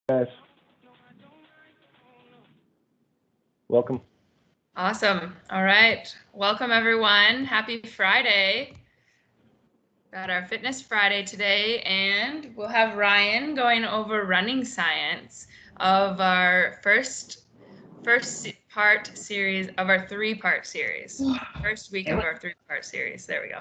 Guys, welcome. Awesome. All right. Welcome, everyone. Happy Friday. Got our Fitness Friday today, and we'll have Ryan going over running science of our first part series of our three-part series. First week of our three-part series. There we go.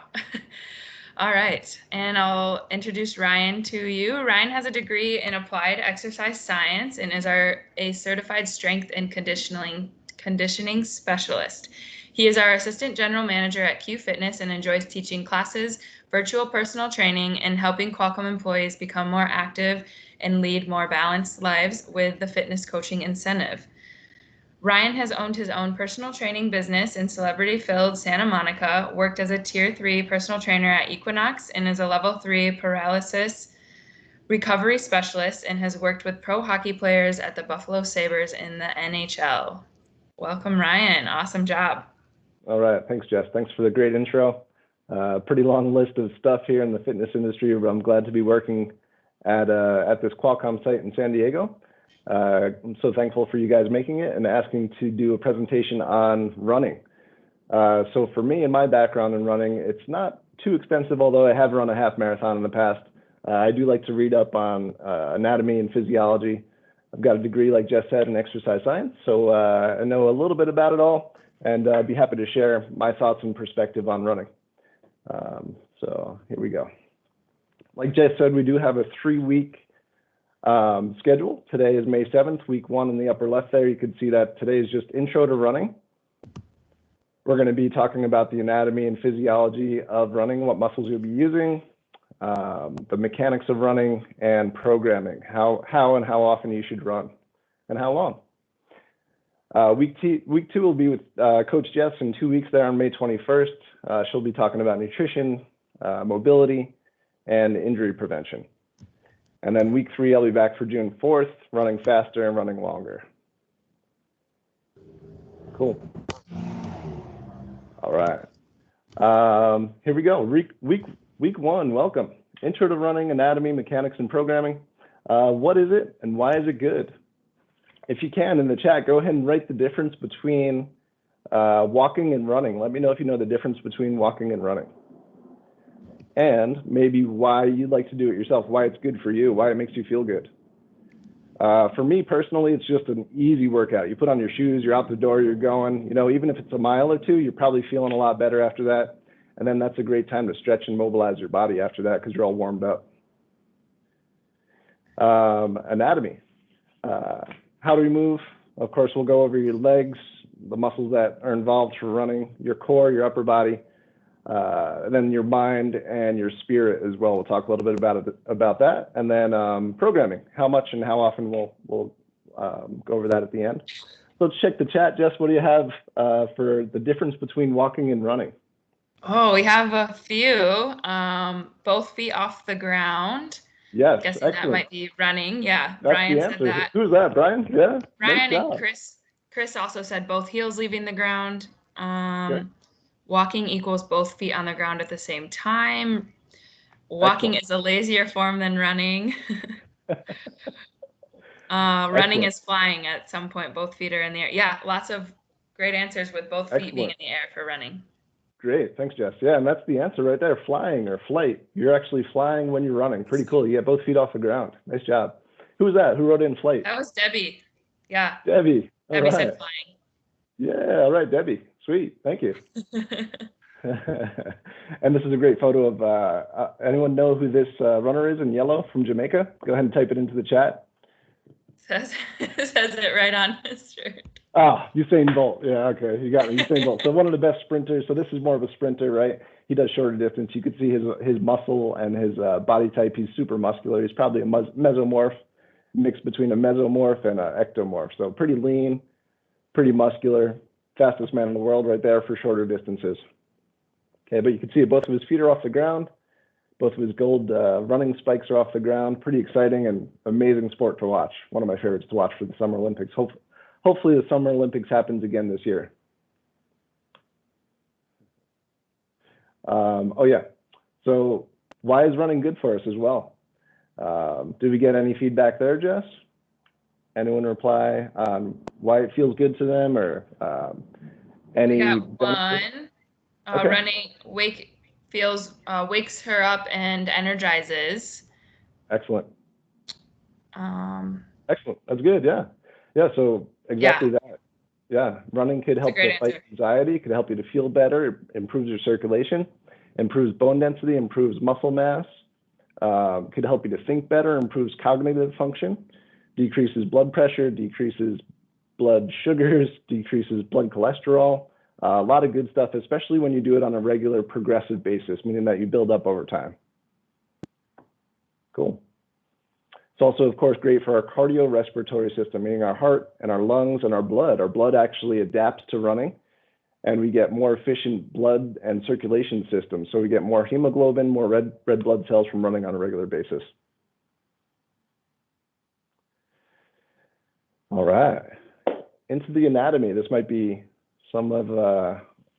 All right, and I'll introduce Ryan to you. Ryan has a degree in applied exercise science and is a certified strength and conditioning specialist. He is our assistant general manager at Q Fitness and enjoys teaching classes, virtual personal training, and helping Qualcomm employees become more active and lead more balanced lives with the fitness coaching incentive. Ryan has owned his own personal training business in celebrity-filled Santa Monica, worked as a Tier 3 personal trainer at Equinox, and is a Level 3 paralysis recovery specialist, and has worked with pro hockey players at the Buffalo Sabres in the NHL. Welcome, Ryan. Awesome job. All right, thanks, Jess. Thanks for the great intro. Pretty long list of stuff here in the fitness industry, but I'm glad to be working at this Qualcomm site in San Diego. I'm so thankful for you guys making it and asking to do a presentation on running. So for me and my background in running, it's not too expensive, although I have run a half marathon in the past. I do like to read up on anatomy and physiology. I've got a degree, like Jess said, in exercise science, so I know a little bit about it all, and I'd be happy to share my thoughts and perspective on running. So here we go. Like Jess said, we do have a 3-week schedule. Today is May 7th, week 1 in the upper left there. You can see that today is just intro to running. We're going to be talking about the anatomy and physiology of running, what muscles you'll be using, the mechanics of running, and programming, how and how often you should run, and how long. Week 2 will be with Coach Jess in 2 weeks there on May 21st. She'll be talking about nutrition, mobility, and injury prevention. And then week 3, I'll be back for June 4th, running faster and running longer. Cool. All right. Here we go. Week 1, welcome. Intro to running, anatomy, mechanics, and programming. What is it and why is it good? If you can, in the chat, go ahead and write the difference between walking and running. Let me know if you know the difference between walking and running. And maybe why you'd like to do it yourself, why it's good for you, why it makes you feel good. For me personally, it's just an easy workout. You put on your shoes, you're out the door, you're going, even if it's a mile or two, you're probably feeling a lot better after that. And then that's a great time to stretch and mobilize your body after that because you're all warmed up. Anatomy. How do we move? Of course, we'll go over your legs, the muscles that are involved for running, your core, your upper body, then your mind and your spirit as well. We'll talk a little bit about that. And then programming, how much and how often we'll go over that at the end. So let's check the chat. Jess, what do you have for the difference between walking and running? Oh, we have a few. Both feet off the ground. Yes, guessing excellent. That might be running. Yeah, That's Brian the said answer. that. Who's that, Brian? Yeah, Brian nice and job. Chris also said both heels leaving the ground. Okay. Walking equals both feet on the ground at the same time. Walking Excellent. is a lazier form than running. Running is flying at some point. Both feet are in the air. Yeah, lots of great answers with both feet being in the air for running. Great. Thanks, Jess. Yeah, and that's the answer right there, flying or flight. You're actually flying when you're running. Pretty cool. You get both feet off the ground. Nice job. Who was that? Who wrote in flight? That was Debbie. Yeah. Debbie. Debbie said flying. Yeah, all right, Debbie. Sweet. Thank you. And this is a great photo of, anyone know who this runner is in yellow from Jamaica? Go ahead and type it into the chat. Says it right on his shirt. Ah, Usain Bolt. Yeah, okay. You got me. Usain Bolt. So one of the best sprinters. So this is more of a sprinter, right? He does shorter distance. You could see his muscle and his body type. He's super muscular. He's probably a mesomorph, mixed between a mesomorph and an ectomorph. So pretty lean, pretty muscular, fastest man in the world right there for shorter distances. Okay, but you can see both of his feet are off the ground. Both of his gold running spikes are off the ground. Pretty exciting and amazing sport to watch. One of my favorites to watch for the Summer Olympics. Hopefully the Summer Olympics happens again this year. Oh yeah, so why is running good for us as well? Did we get any feedback there, Jess? Anyone reply on why it feels good to them, or any We got benefits? one. Okay. Running wakes her up and energizes. Excellent. Um, Excellent. That's good. Yeah. Yeah. So exactly yeah, that. Yeah. Running could it's a help great to fight answer. anxiety, could help you to feel better, it improves your circulation, improves bone density, improves muscle mass, could help you to think better, improves cognitive function, decreases blood pressure, decreases blood sugars, decreases blood cholesterol. A lot of good stuff, especially when you do it on a regular progressive basis, meaning that you build up over time. Cool. It's also, of course, great for our cardiorespiratory system, meaning our heart and our lungs and our blood. Our blood actually adapts to running, and we get more efficient blood and circulation systems. So we get more hemoglobin, more red blood cells from running on a regular basis. All right, into the anatomy. This might be some of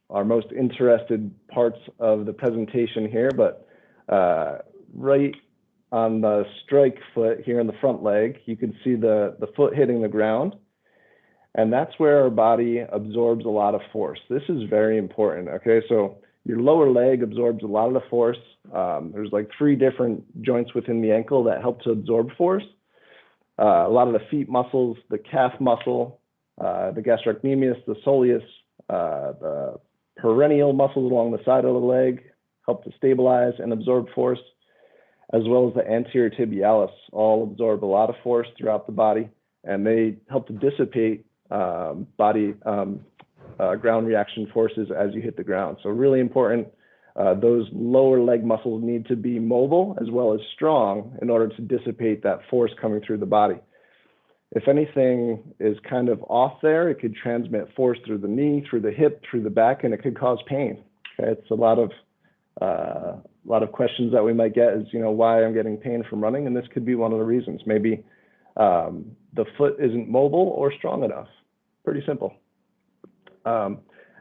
our most interested parts of the presentation here, but right on the strike foot here in the front leg, you can see the foot hitting the ground. And that's where our body absorbs a lot of force. This is very important, okay? So your lower leg absorbs a lot of the force. There's like 3 different joints within the ankle that help to absorb force. A lot of the feet muscles, the calf muscle, the gastrocnemius, the soleus, the peroneal muscles along the side of the leg help to stabilize and absorb force, as well as the anterior tibialis, all absorb a lot of force throughout the body, and they help to dissipate ground reaction forces as you hit the ground. So really important. Those lower leg muscles need to be mobile as well as strong in order to dissipate that force coming through the body. If anything is kind of off there, it could transmit force through the knee, through the hip, through the back, and it could cause pain. Okay? It's a lot of questions that we might get is, why I'm getting pain from running, and this could be one of the reasons. Maybe the foot isn't mobile or strong enough. Pretty simple.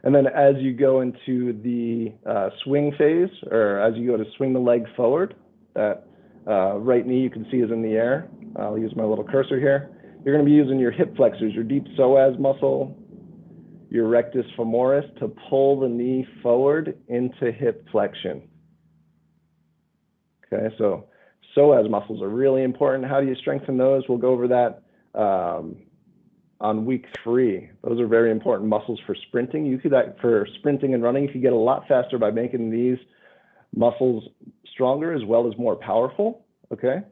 And then as you go into the swing phase, or as you go to swing the leg forward, that right knee you can see is in the air. I'll use my little cursor here. You're going to be using your hip flexors, your deep psoas muscle, your rectus femoris to pull the knee forward into hip flexion. Okay, so psoas muscles are really important. How do you strengthen those? We'll go over that on week 3. Those are very important muscles for sprinting. For sprinting and running, you can get a lot faster by making these muscles stronger as well as more powerful. Okay.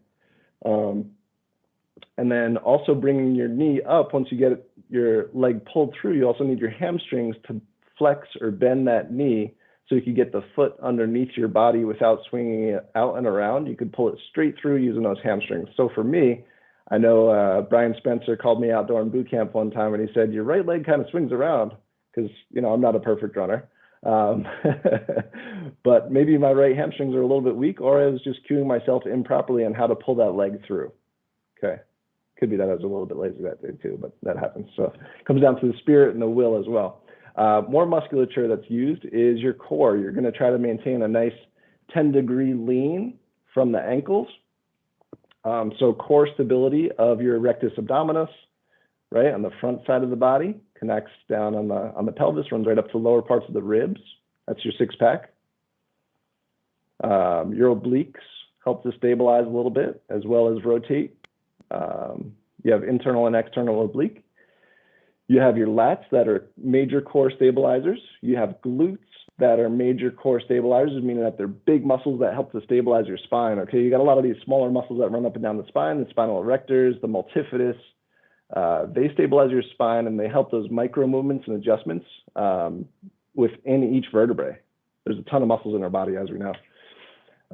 And then also bringing your knee up. Once you get your leg pulled through, you also need your hamstrings to flex or bend that knee so you can get the foot underneath your body without swinging it out and around. You could pull it straight through using those hamstrings. So for me, I know Brian Spencer called me out during boot camp one time, and he said, your right leg kind of swings around, because, I'm not a perfect runner. But maybe my right hamstrings are a little bit weak, or I was just cueing myself improperly on how to pull that leg through. Okay. Could be that I was a little bit lazy that day too, but that happens. So it comes down to the spirit and the will as well. More musculature that's used is your core. You're going to try to maintain a nice 10-degree lean from the ankles. So core stability of your rectus abdominis, right, on the front side of the body, connects down on the pelvis, runs right up to the lower parts of the ribs. That's your 6-pack. Your obliques help to stabilize a little bit as well as rotate. You have internal and external oblique. You have your lats that are major core stabilizers. You have glutes that are major core stabilizers, meaning that they're big muscles that help to stabilize your spine. Okay, you got a lot of these smaller muscles that run up and down the spine, the spinal erectors, the multifidus. They stabilize your spine, and they help those micro movements and adjustments within each vertebrae. There's a ton of muscles in our body, as we know.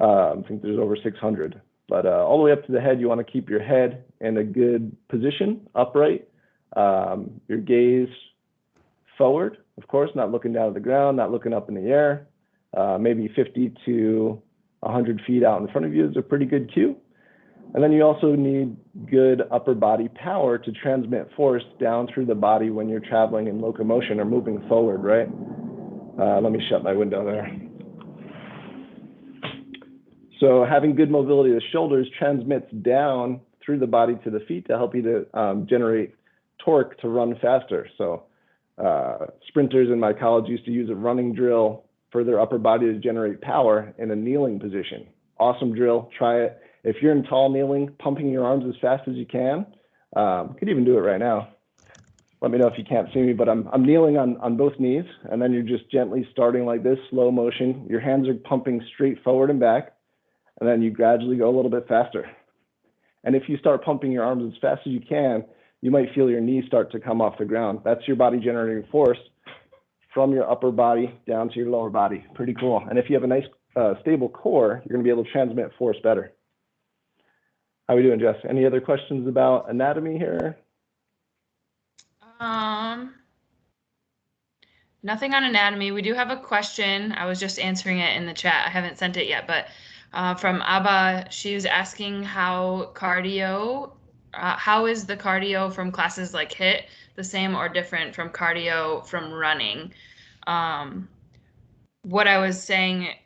I think there's over 600. But all the way up to the head, you want to keep your head in a good position, upright. Your gaze forward, of course, not looking down at the ground, not looking up in the air. Maybe 50 to 100 feet out in front of you is a pretty good cue. And then you also need good upper body power to transmit force down through the body when you're traveling in locomotion or moving forward, right? Let me shut my window there. So having good mobility of the shoulders transmits down through the body to the feet to help you to generate torque to run faster. So sprinters in my college used to use a running drill for their upper body to generate power in a kneeling position. Awesome drill. Try it. If you're in tall kneeling, pumping your arms as fast as you can. You could even do it right now. Let me know if you can't see me, but I'm kneeling on both knees, and then you're just gently starting like this, slow motion. Your hands are pumping straight forward and back, and then you gradually go a little bit faster. And if you start pumping your arms as fast as you can, you might feel your knees start to come off the ground. That's your body generating force from your upper body down to your lower body. Pretty cool. And if you have a nice stable core, you're gonna be able to transmit force better. How are we doing, Jess? Any other questions about anatomy here? Nothing on anatomy. We do have a question. I was just answering it in the chat. I haven't sent it yet, but from Abba, she was asking how cardio, how is the cardio from classes like HIIT the same or different from cardio from running? What I was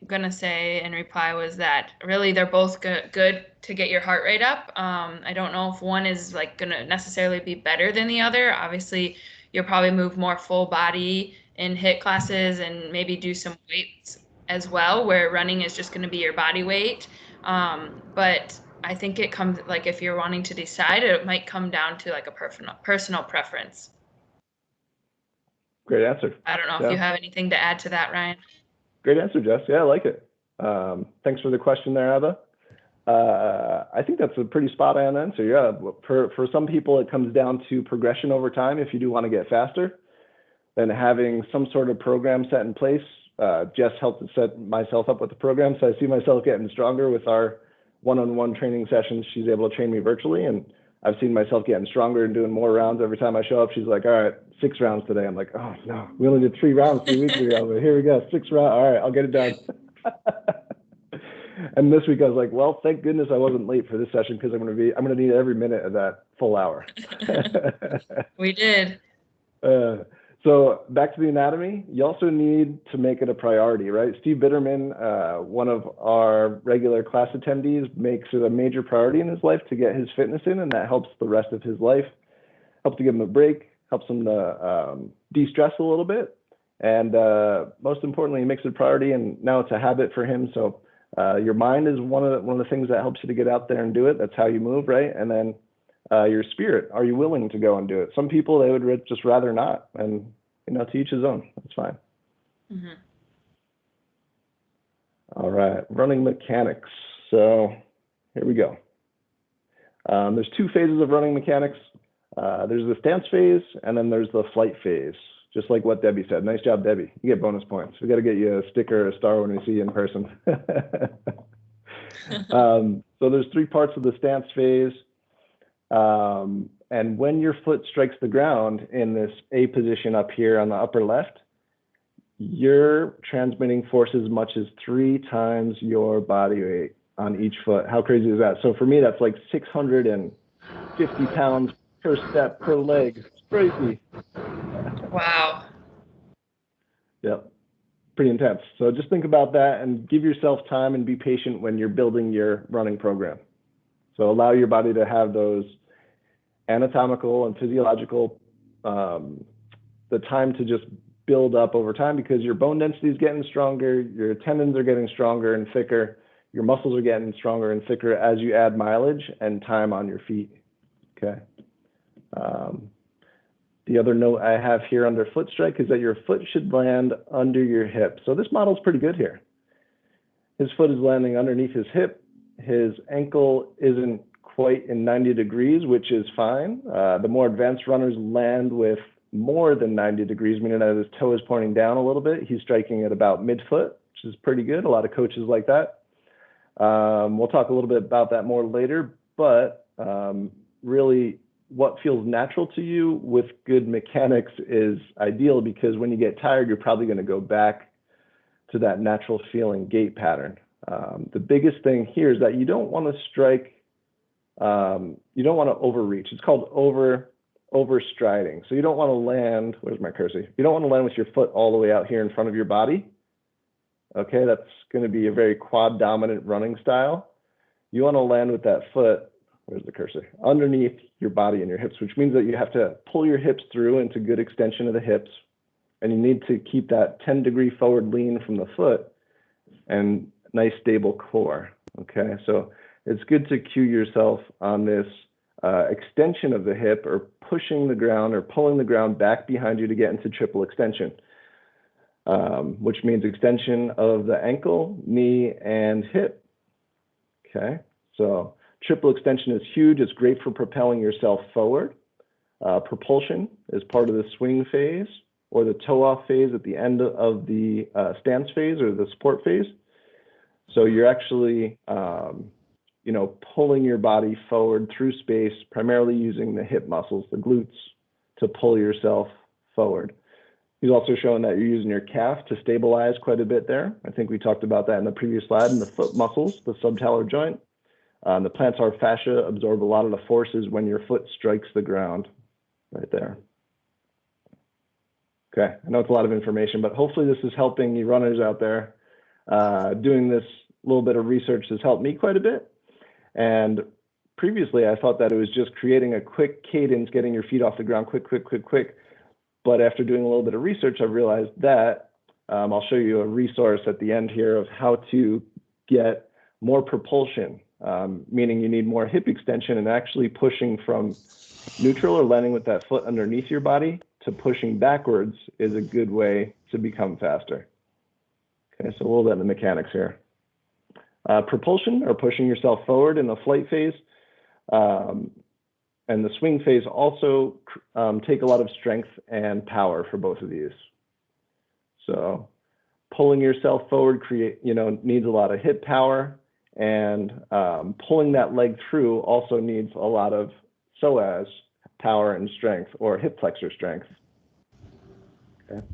gonna say in reply was that really they're both good to get your heart rate up. I don't know if one is like gonna necessarily be better than the other. Obviously, you'll probably move more full body in HIIT classes and maybe do some weights as well, where running is just gonna be your body weight. But I think it comes, like, if you're wanting to decide, it might come down to like a personal preference. Great answer. I don't know if you have anything to add to that, Ryan. Great answer, Jess. Yeah, I like it. Thanks for the question there, Abba. I think that's a pretty spot on answer. Yeah, for some people, it comes down to progression over time. If you do want to get faster, then having some sort of program set in place. Jess helped set myself up with the program, so I see myself getting stronger with our one-on-one training sessions. She's able to train me virtually, and I've seen myself getting stronger and doing more rounds every time I show up. She's like, all right, 6 rounds today. I'm like, oh no, we only did 3 rounds 3 weeks ago, but here we go, 6 rounds. All right, I'll get it done. And this week I was like, well, thank goodness I wasn't late for this session, because I'm gonna need every minute of that full hour. We did. So back to the anatomy, you also need to make it a priority, right? Steve Bitterman, one of our regular class attendees, makes it a major priority in his life to get his fitness in, and that helps the rest of his life. Helps to give him a break, helps him to de-stress a little bit, and most importantly, he makes it a priority, and now it's a habit for him. So your mind is one of the things that helps you to get out there and do it. That's how you move, right? And then your spirit, are you willing to go and do it? Some people, they would just rather not, and to each his own. That's fine. Mm-hmm. All right, running mechanics. So here we go. There's 2 phases of running mechanics. There's the stance phase, and then there's the flight phase, just like what Debbie said. Nice job, Debbie. You get bonus points. We got to get you a sticker or a star when we see you in person. So there's 3 parts of the stance phase. And when your foot strikes the ground in this A position up here on the upper left, you're transmitting force as much as 3 times your body weight on each foot. How crazy is that? So for me, that's like 650 pounds per step per leg. It's crazy. Wow. Yep. Pretty intense. So just think about that and give yourself time and be patient when you're building your running program. So allow your body to have those anatomical and physiological, the time to just build up over time, because your bone density is getting stronger, your tendons are getting stronger and thicker, your muscles are getting stronger and thicker as you add mileage and time on your feet. Okay. The other note I have here under foot strike is that your foot should land under your hip. So this model is pretty good here. His foot is landing underneath his hip. His ankle isn't quite in 90 degrees, which is fine. The more advanced runners land with more than 90 degrees, meaning that his toe is pointing down a little bit. He's striking at about midfoot, which is pretty good. A lot of coaches like that. We'll talk a little bit about that more later, but really what feels natural to you with good mechanics is ideal, because when you get tired, you're probably going to go back to that natural feeling gait pattern. The biggest thing here is that you don't want to strike, you don't want to overreach. It's called overstriding. So you don't want to land, where's my cursor? You don't want to land with your foot all the way out here in front of your body. Okay, that's going to be a very quad dominant running style. You want to land with that foot where's the cursor? Underneath your body and your hips, which means that you have to pull your hips through into good extension of the hips. And you need to keep that 10-degree forward lean from the foot and nice stable core. Okay, so it's good to cue yourself on this extension of the hip, or pushing the ground or pulling the ground back behind you to get into triple extension, which means extension of the ankle, knee, and hip. Okay, so triple extension is huge. It's great for propelling yourself forward. Propulsion is part of the swing phase or the toe off phase at the end of the stance phase or the support phase. So you're actually pulling your body forward through space, primarily using the hip muscles, the glutes, to pull yourself forward. He's also shown that you're using your calf to stabilize quite a bit there. I think we talked about that in the previous slide. And the foot muscles, the subtalar joint, the plantar fascia absorb a lot of the forces when your foot strikes the ground right there. Okay, I know it's a lot of information, but hopefully this is helping you runners out there. Doing this little bit of research has helped me quite a bit. And previously, I thought that it was just creating a quick cadence, getting your feet off the ground, quick. But after doing a little bit of research, I've realized that I'll show you a resource at the end here of how to get more propulsion, meaning you need more hip extension and actually pushing from neutral or landing with that foot underneath your body to pushing backwards is a good way to become faster. Okay, so a little bit of the mechanics here. Propulsion, or pushing yourself forward in the flight phase, and the swing phase also take a lot of strength and power for both of these. So pulling yourself forward needs a lot of hip power, and pulling that leg through also needs a lot of psoas power and strength, or hip flexor strength. Okay.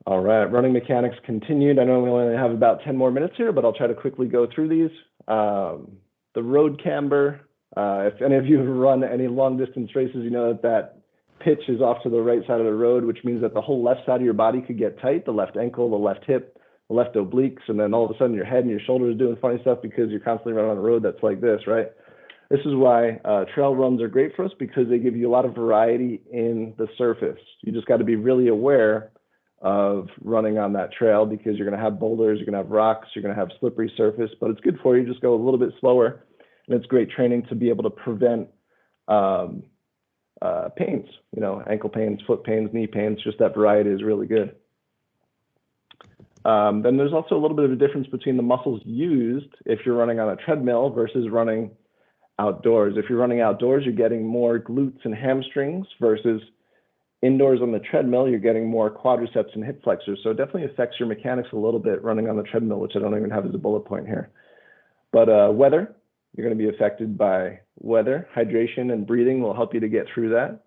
All right, running mechanics continued. I know we only have about 10 more minutes here, but I'll try to quickly go through these. The road camber, if any of you have run any long distance races, you know that pitch is off to the right side of the road, which means that the whole left side of your body could get tight, the left ankle, the left hip, the left obliques, and then all of a sudden your head and your shoulders are doing funny stuff because you're constantly running on a road that's like this, right? This is why trail runs are great for us, because they give you a lot of variety in the surface. You just got to be really aware of running on that trail, because you're going to have boulders, you're going to have rocks, you're going to have slippery surface, but it's good for you. Just go a little bit slower, and it's great training to be able to prevent pains, ankle pains, foot pains, knee pains. Just that variety is really good. Then there's also a little bit of a difference between the muscles used if you're running on a treadmill versus running outdoors. If you're running outdoors, you're getting more glutes and hamstrings, versus indoors on the treadmill, you're getting more quadriceps and hip flexors. So it definitely affects your mechanics a little bit running on the treadmill, which I don't even have as a bullet point here. But weather, you're going to be affected by weather. Hydration and breathing will help you to get through that.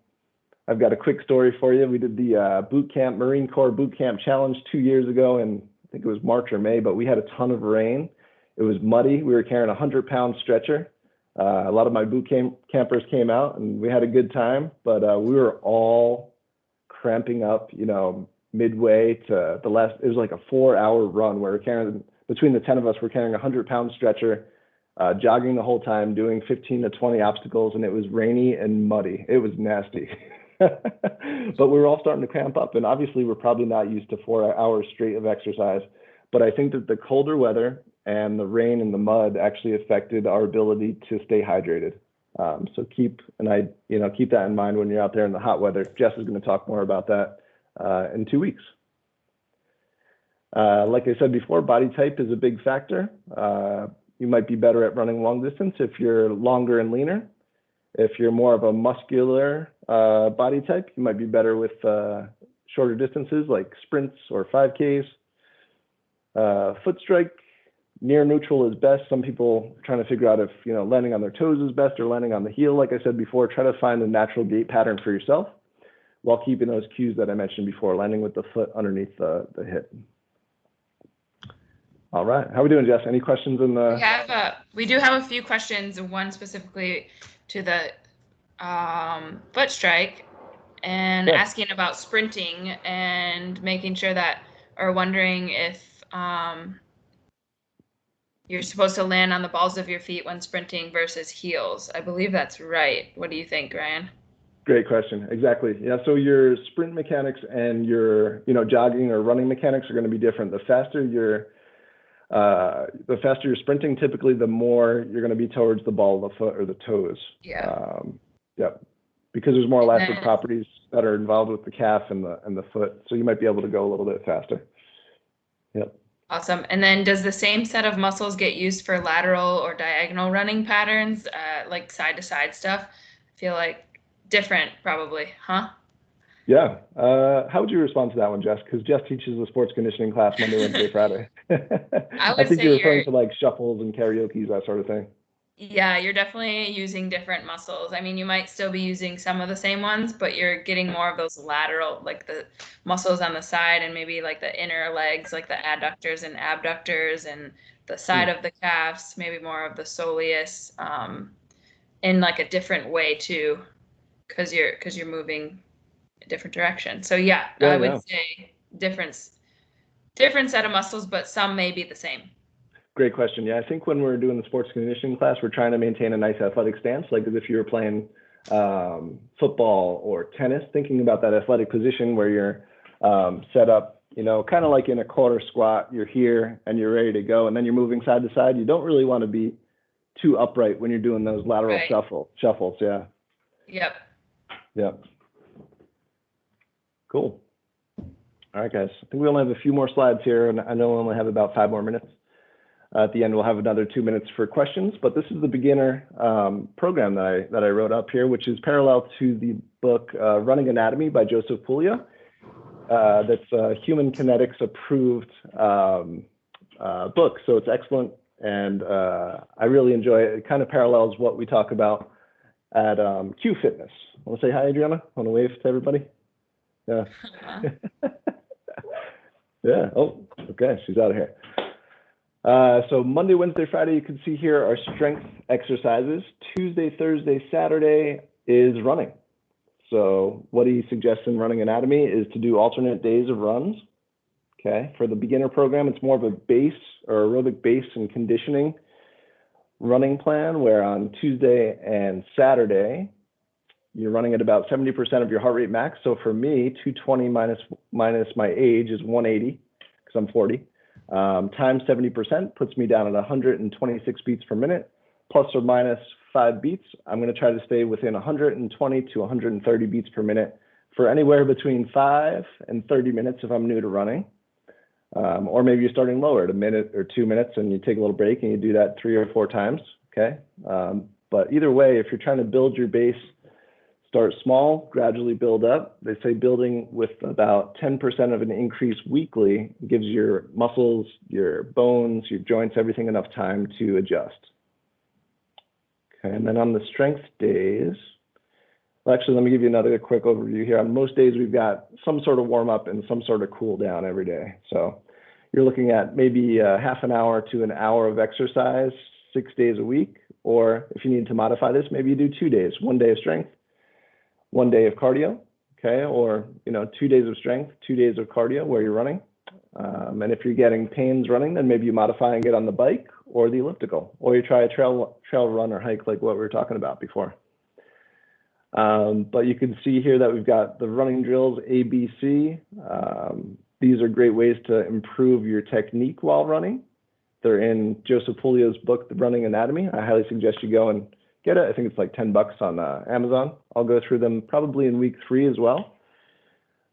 I've got a quick story for you. We did the boot camp, Marine Corps boot camp challenge 2 years ago, and I think it was March or May, but we had a ton of rain. It was muddy. We were carrying a 100-pound stretcher. A lot of my boot campers came out, and we had a good time, but we were all cramping up, midway to the last. It was like a 4-hour run where we're carrying, between the 10 of us, we're carrying a 100-pound stretcher, jogging the whole time, doing 15 to 20 obstacles, and it was rainy and muddy. It was nasty. But we were all starting to cramp up, and obviously we're probably not used to 4 hours straight of exercise. But I think that the colder weather and the rain and the mud actually affected our ability to stay hydrated. So keep that in mind when you're out there in the hot weather. Jess is going to talk more about that in 2 weeks. Like I said before, body type is a big factor. You might be better at running long distance if you're longer and leaner. If you're more of a muscular body type, you might be better with shorter distances like sprints or 5Ks. Foot strike, near neutral is best. Some people are trying to figure out if landing on their toes is best or landing on the heel. Like I said before, try to find a natural gait pattern for yourself while keeping those cues that I mentioned before, landing with the foot underneath the hip. All right, how are we doing, Jess? Any questions in the? We do have a few questions. One specifically to the foot strike, and asking about sprinting and making sure that, or wondering if you're supposed to land on the balls of your feet when sprinting versus heels. I believe that's right. What do you think, Ryan? Great question. Exactly. Yeah. So your sprint mechanics and your, jogging or running mechanics are going to be different. The faster you're sprinting, typically the more you're going to be towards the ball of the foot or the toes. Yeah. Yep. Because there's more elastic then, properties that are involved with the calf and the foot. So you might be able to go a little bit faster. Yep. Awesome. And then does the same set of muscles get used for lateral or diagonal running patterns, like side to side stuff? I feel like different probably, huh? Yeah. How would you respond to that one, Jess? Because Jess teaches the sports conditioning class Monday, Wednesday, Friday. I I would think say you're referring to like shuffles and karaoke's, that sort of thing. yeah, you're definitely using different muscles. I mean, you might still be using some of the same ones, but you're getting more of those lateral, like the muscles on the side and maybe like the inner legs, like the adductors and abductors and the side of the calves, maybe more of the soleus, in like a different way too, because you're moving a different direction. So yeah, Yeah, I would yeah. say different set of muscles, but some may be the same. Great question. Yeah, I think when we're doing the sports conditioning class, we're trying to maintain a nice athletic stance, like as if you were playing football or tennis, thinking about that athletic position where you're set up, kind of like in a quarter squat, you're here and you're ready to go, and then you're moving side to side. You don't really want to be too upright when you're doing those lateral Right. shuffles. Yeah. Yep. Yep. Cool. All right, guys. I think we only have a few more slides here, and I know we only have about 5 more minutes. At the end, we'll have another 2 minutes for questions, but this is the beginner program that I wrote up here, which is parallel to the book Running Anatomy by Joseph Puglia. That's a Human Kinetics approved book, so it's excellent, and I really enjoy it. It kind of parallels what we talk about at Q Fitness. Want to say hi, Adriana? Want to wave to everybody? Yeah. Yeah. Oh, okay. She's out of here. So Monday, Wednesday, Friday, you can see here are strength exercises. Tuesday, Thursday, Saturday is running. So what he suggests in Running Anatomy is to do alternate days of runs. Okay. For the beginner program, it's more of a base or aerobic base and conditioning running plan, where on Tuesday and Saturday, you're running at about 70% of your heart rate max. So for me, 220 minus my age is 180 because I'm 40. Times 70% puts me down at 126 beats per minute, plus or minus 5 beats. I'm going to try to stay within 120 to 130 beats per minute for anywhere between 5 and 30 minutes if I'm new to running. Or maybe you're starting lower at a minute or 2 minutes and you take a little break and you do that 3 or 4 times. Okay. But either way, if you're trying to build your base, start small, gradually build up. They say building with about 10% of an increase weekly gives your muscles, your bones, your joints, everything enough time to adjust. Okay, and then on the strength days, well, actually, let me give you another quick overview here. On most days, we've got some sort of warm up and some sort of cool down every day. So you're looking at maybe half an hour to an hour of exercise 6 days a week. Or if you need to modify this, maybe you do 2 days, 1 day of strength, 1 day of cardio, okay? Or, 2 days of strength, 2 days of cardio where you're running. And if you're getting pains running, then maybe you modify and get on the bike or the elliptical, or you try a trail run or hike like what we were talking about before. But you can see here that we've got the running drills, A, B, C. These are great ways to improve your technique while running. They're in Joseph Puglia's book, The Running Anatomy. I highly suggest you go and get it. I think it's like $10 on Amazon. I'll go through them probably in week 3 as well.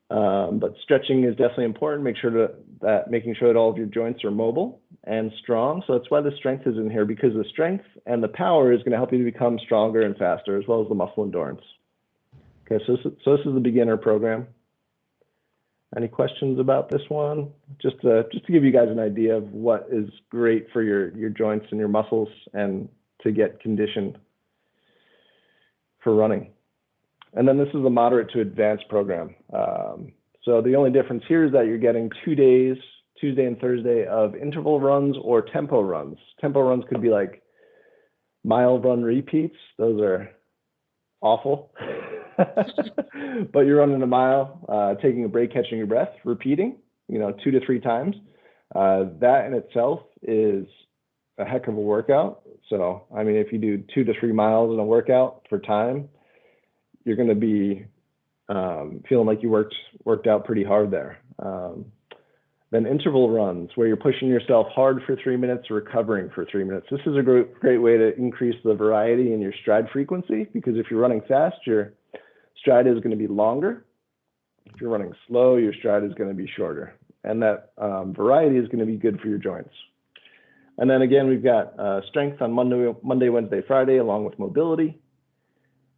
But stretching is definitely important. Making sure that all of your joints are mobile and strong. So that's why the strength is in here, because the strength and the power is going to help you to become stronger and faster, as well as the muscle endurance. Okay, so this is the beginner program. Any questions about this one? Just to give you guys an idea of what is great for your joints and your muscles and to get conditioned for running. And then this is a moderate to advanced program. So the only difference here is that you're getting 2 days, Tuesday and Thursday, of interval runs or tempo runs. Tempo runs could be like mile run repeats. Those are awful. But you're running a mile, taking a break, catching your breath, repeating, 2 to 3 times. That in itself is a heck of a workout. So, I mean, if you do 2 to 3 miles in a workout for time, you're going to be feeling like you worked out pretty hard there. Then interval runs, where you're pushing yourself hard for 3 minutes, recovering for 3 minutes. This is a great way to increase the variety in your stride frequency, because if you're running fast, your stride is going to be longer. If you're running slow, your stride is going to be shorter. And that variety is going to be good for your joints. And then again, we've got strength on Monday, Wednesday, Friday, along with mobility.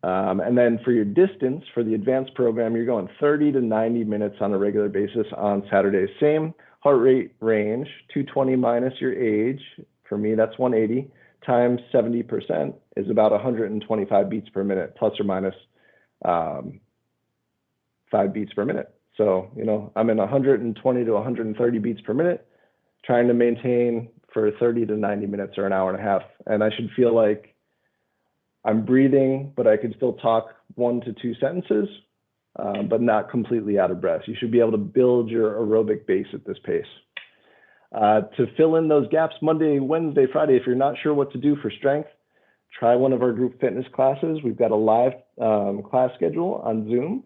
And then for your distance, for the advanced program, you're going 30 to 90 minutes on a regular basis on Saturdays. Same heart rate range, 220 minus your age. For me, that's 180 times 70% is about 125 beats per minute, plus or minus 5 beats per minute. So, you know, I'm in 120 to 130 beats per minute, trying to maintain for 30 to 90 minutes or an hour and a half. And I should feel like I'm breathing, but I could still talk 1 to 2 sentences, but not completely out of breath. You should be able to build your aerobic base at this pace. To fill in those gaps, Monday, Wednesday, Friday, if you're not sure what to do for strength, try one of our group fitness classes. We've got a live class schedule on Zoom.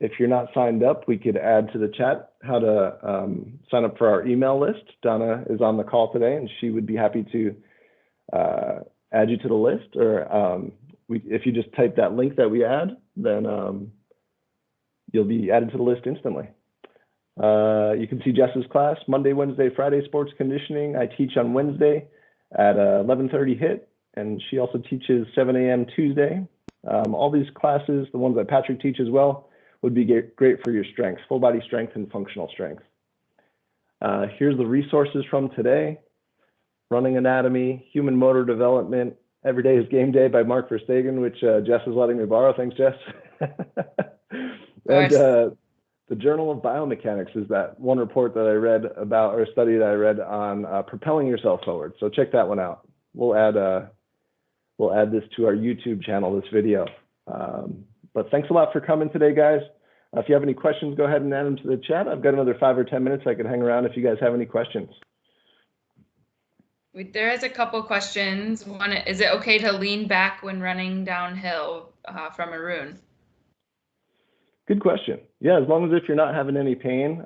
If you're not signed up, we could add to the chat how to sign up for our email list. Donna is on the call today, and she would be happy to add you to the list. Or if you just type that link that we add, then you'll be added to the list instantly. You can see Jess's class, Monday, Wednesday, Friday, sports conditioning. I teach on Wednesday at 11:30 HIT, and she also teaches 7 a.m. Tuesday. All these classes, the ones that Patrick teaches as well, would be great for your strength, full body strength and functional strength. Here's the resources from today. Running Anatomy, Human Motor Development, Every Day is Game Day by Mark Verstegen, which Jess is letting me borrow. Thanks, Jess. And the Journal of Biomechanics is that one report that I read about, or study that I read on propelling yourself forward. So check that one out. We'll add this to our YouTube channel, this video. But thanks a lot for coming today, guys. If you have any questions, go ahead and add them to the chat. I've got another 5 or 10 minutes. I could hang around if you guys have any questions. There is a couple questions. One, is it okay to lean back when running downhill from Arun? Good question. Yeah, as long as if you're not having any pain,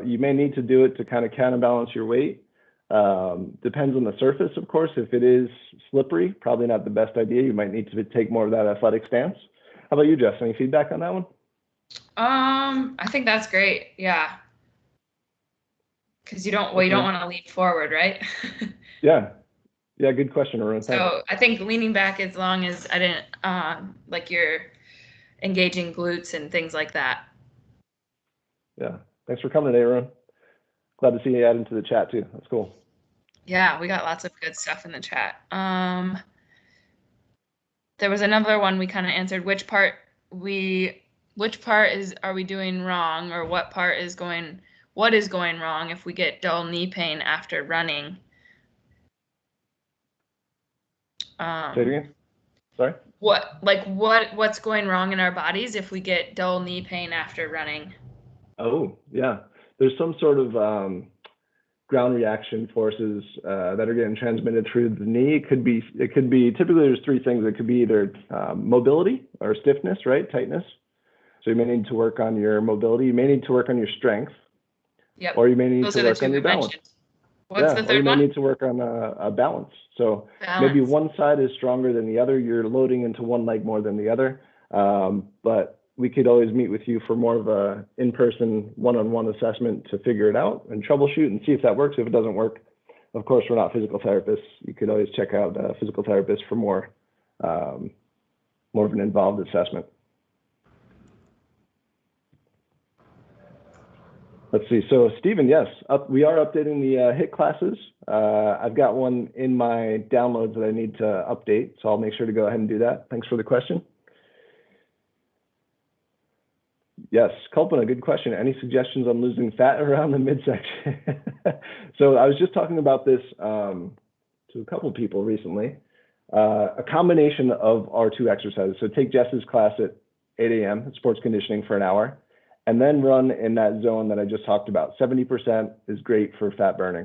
you may need to do it to kind of counterbalance your weight. Depends on the surface, of course. If it is slippery, probably not the best idea. You might need to take more of that athletic stance. How about you, Jess? Any feedback on that one? I think that's great. Yeah. Because you don't want to lean forward, right? Yeah. Yeah, good question, Arun. So I think leaning back, as long as I didn't like you're engaging glutes and things like that. Yeah. Thanks for coming today, Arun. Glad to see you add into the chat too. That's cool. Yeah, we got lots of good stuff in the chat. There was another one we kind of answered. Which part are we doing wrong, or what is going wrong if we get dull knee pain after running? Say it again. Sorry. What's going wrong in our bodies if we get dull knee pain after running? Oh, yeah. There's some sort of ground reaction forces that are getting transmitted through the knee. It could be typically there's 3 things. It could be either mobility or stiffness, right? Tightness. So you may need to work on your mobility. You may need to work on your strength. Yep. Or you may need to work on your balance. What's the third one? Or you may need to work on a balance. So maybe one side is stronger than the other. You're loading into one leg more than the other. But we could always meet with you for more of a in-person, one-on-one assessment to figure it out and troubleshoot and see if that works. If it doesn't work, of course, we're not physical therapists. You could always check out a physical therapist for more of an involved assessment. Let's see. So Stephen, yes, we are updating the HIT classes. I've got one in my downloads that I need to update, so I'll make sure to go ahead and do that. Thanks for the question. Yes, Kalpana, good question. Any suggestions on losing fat around the midsection? So I was just talking about this to a couple people recently. A combination of our 2 exercises. So take Jess's class at 8 a.m. sports conditioning for an hour, and then run in that zone that I just talked about. 70% is great for fat burning.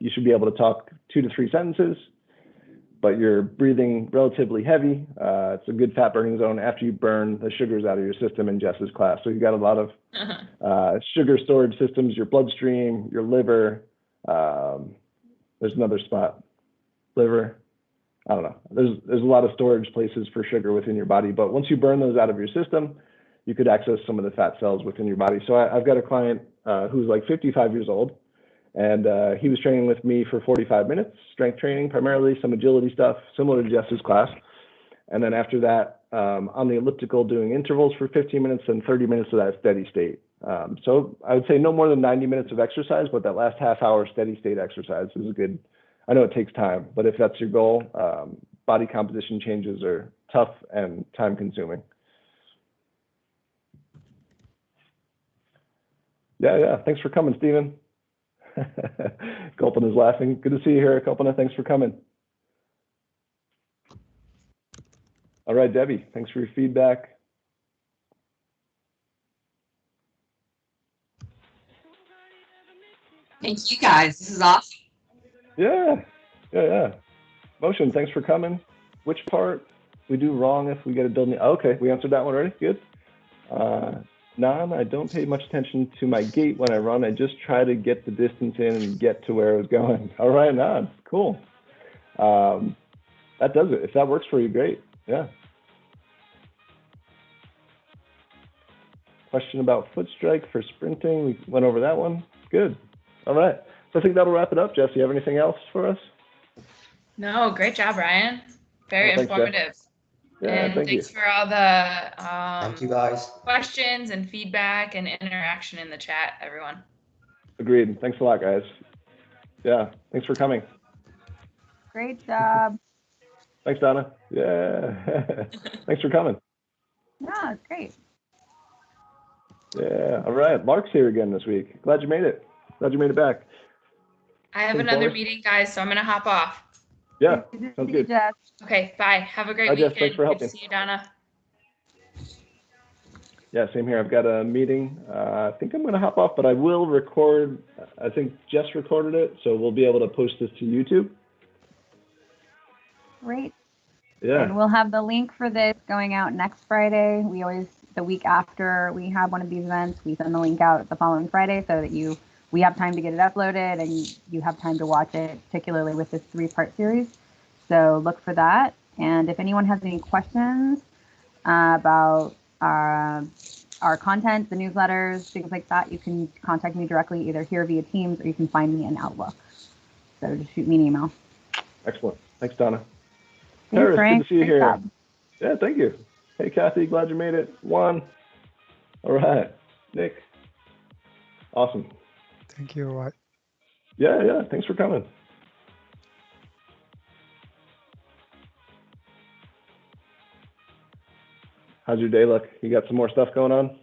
You should be able to talk 2 to 3 sentences, but you're breathing relatively heavy. It's a good fat burning zone after you burn the sugars out of your system in Jess's class. So you got a lot of sugar storage systems, your bloodstream, your liver. There's another spot, liver. I don't know. There's a lot of storage places for sugar within your body, but once you burn those out of your system, you could access some of the fat cells within your body. So I've got a client who's like 55 years old, and he was training with me for 45 minutes, strength training, primarily some agility stuff, similar to Jess's class. And then after that, on the elliptical, doing intervals for 15 minutes and 30 minutes of that steady state. So I would say no more than 90 minutes of exercise, but that last half hour steady state exercise is a good, I know it takes time, but if that's your goal, body composition changes are tough and time consuming. Yeah. Thanks for coming, Stephen. Kalpana is laughing. Good to see you here, Kalpana. Thanks for coming. All right, Debbie, thanks for your feedback. Thank you guys. This is awesome. Yeah. Motion, thanks for coming. Which part we do wrong if we get a building? Okay, we answered that one already. Good. Nan, I don't pay much attention to my gait when I run. I just try to get the distance in and get to where I was going. All right, Nan, cool. That does it. If that works for you, great. Yeah. Question about foot strike for sprinting. We went over that one. Good. All right. So I think that'll wrap it up. Jess, you have anything else for us? No, great job, Ryan. Very informative. Yeah, and thanks you. For all the thank you guys. questions and feedback and interaction in the chat, everyone. Agreed. Thanks a lot, guys. Yeah, thanks for coming. Great job. Thanks, Donna. Yeah. Thanks for coming. Yeah, it's great. Yeah. All right. Mark's here again this week. Glad you made it. Glad you made it back. I have another meeting, guys, so I'm going to hop off. Yeah, sounds good. Jess. Okay, bye. Have a great Bye, weekend. Jess. Thanks for helping. Good to see you, Donna. Yeah, same here. I've got a meeting. I think I'm going to hop off, but I will record. I think Jess recorded it, so we'll be able to post this to YouTube. Great. Yeah. And we'll have the link for this going out next Friday. We always, the week after we have one of these events, we send the link out the following Friday so that we have time to get it uploaded and you have time to watch it, particularly with this 3-part series. So look for that. And if anyone has any questions about our content, the newsletters, things like that, you can contact me directly either here via Teams or you can find me in Outlook. So just shoot me an email. Excellent. Thanks, Donna. Thanks, Paris, Frank. good to see you Great here. job. Yeah, thank you. Hey, Kathy, glad you made it. Juan. All right. Nick. Awesome. Thank you. What? Yeah. Thanks for coming. How's your day look? You got some more stuff going on?